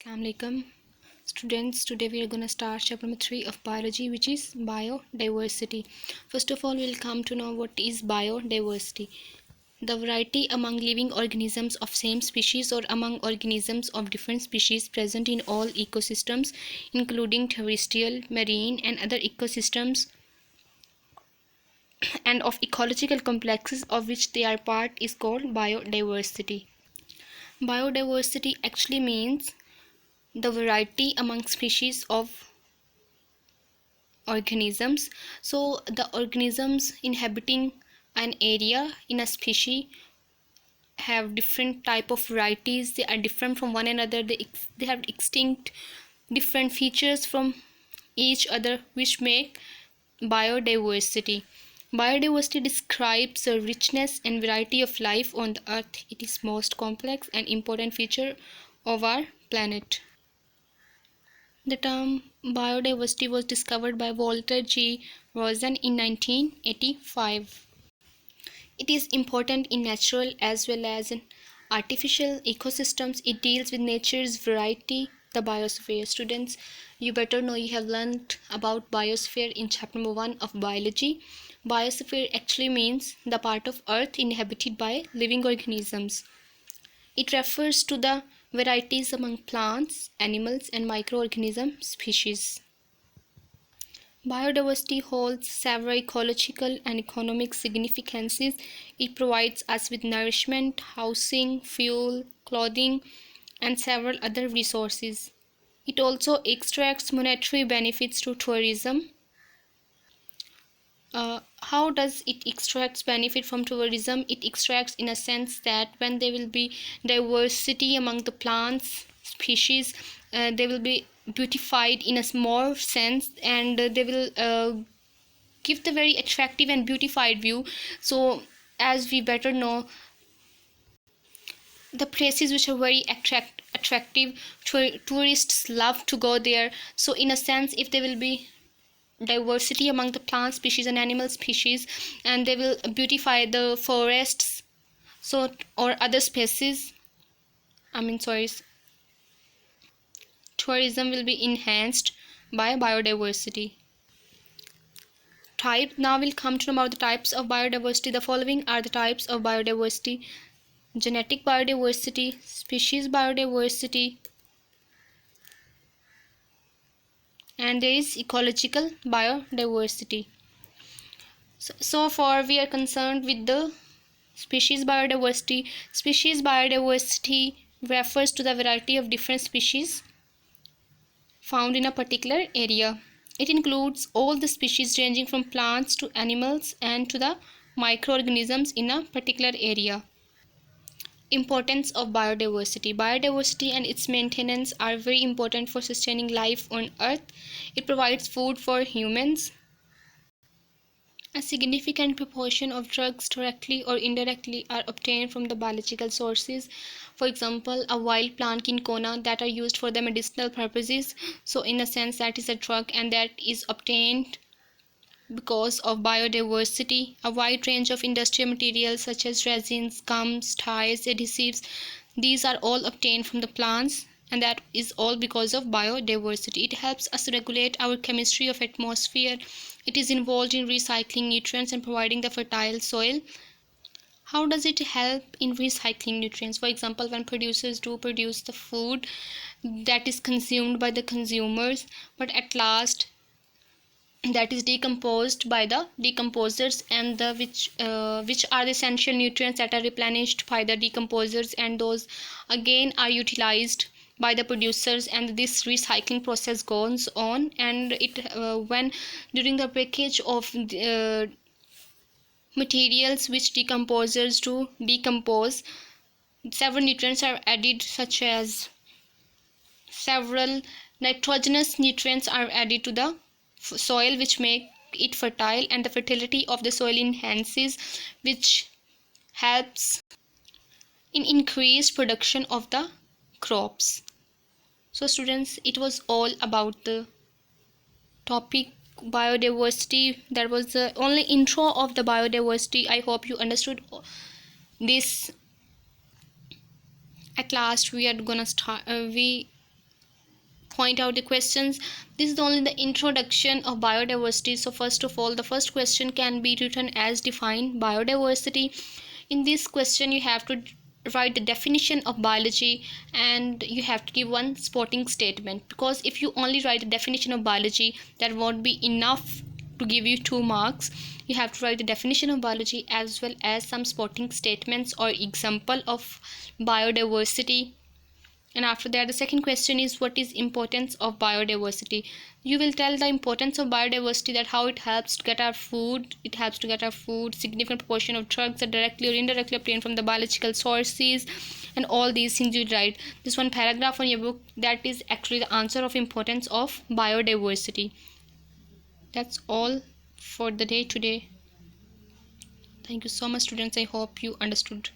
Assalamualaikum students. Today we are going to start chapter number 3 of biology, which is biodiversity. First of all, we'll come to know what is biodiversity. The variety among living organisms of same species or among organisms of different species present in all ecosystems, including terrestrial, marine and other ecosystems, and of ecological complexes of which they are part, is called biodiversity. Biodiversity actually means the variety among species of organisms. So the organisms inhabiting an area in a species have different type of varieties. They are different from one another. They have distinct different features from each other, which make biodiversity. Biodiversity describes the richness and variety of life on the earth. It is most complex and important feature of our planet. The term biodiversity was discovered by Walter G. Rosen in 1985. It is important in natural as well as in artificial ecosystems. It deals with nature's variety, the biosphere. Students, you better know, you have learned about biosphere in chapter number 1 of biology. Biosphere actually means the part of earth inhabited by living organisms. It refers to the varieties among plants, animals and microorganism species. Biodiversity holds several ecological and economic significances. It provides us with nourishment, housing, fuel, clothing and several other resources. It also extracts monetary benefits through tourism. How does it extracts benefit from tourism? It extracts in a sense that when there will be diversity among the plants species, they will be beautified in a more sense, and they will give the very attractive and beautified view. So as we better know, the places which are very attractive, tourists love to go there. So in a sense, if there will be diversity among the plant species and animal species, and they will beautify the forests, so or other species, tourism will be enhanced by biodiversity. Now we'll come to know about the types of biodiversity. The following are the types of biodiversity: genetic biodiversity, species biodiversity, and there is ecological biodiversity. So far we are concerned with the species biodiversity. Species biodiversity refers to the variety of different species found in a particular area. It includes all the species ranging from plants to animals and to the microorganisms in a particular area. Importance of biodiversity. Biodiversity and its maintenance are very important for sustaining life on Earth. It provides food for humans. A significant proportion of drugs, directly or indirectly, are obtained from the biological sources. For example, a wild plant cinchona that are used for the medicinal purposes. So in a sense, that is a drug, and that is obtained because of biodiversity. A wide range of industrial materials such as resins, gums, dyes, adhesives, these are all obtained from the plants, and that is all because of biodiversity. It helps us regulate our chemistry of atmosphere. It is involved in recycling nutrients and providing the fertile soil. How does it help in recycling nutrients? For example, when producers do produce the food that is consumed by the consumers, but at last that is decomposed by the decomposers, and the which are the essential nutrients that are replenished by the decomposers, and those again are utilized by the producers, and this recycling process goes on. And it when during the breakage of materials which decomposers do decompose, several nutrients are added, such as several nitrogenous nutrients are added to the soil, which make it fertile, and the fertility of the soil enhances, which helps in increased production of the crops. So students, it was all about the topic biodiversity. That was the only intro of the biodiversity. I hope you understood this. At last we are gonna start point out the questions. This is only the introduction of biodiversity. So first of all, the first question can be written as define biodiversity. In this question you have to write the definition of biology, and you have to give one supporting statement, because if you only write the definition of biology, that won't be enough to give you 2 marks. You have to write the definition of biology as well as some supporting statements or example of biodiversity. And after that, the second question is what is importance of biodiversity. You will tell the importance of biodiversity, that how it helps to get our food. It helps to get our food. Significant proportion of drugs are directly or indirectly obtained from the biological sources, and all these things you write. This one paragraph on your book, that is actually the answer of importance of biodiversity. That's all for the day today. Thank you so much, students. I hope you understood.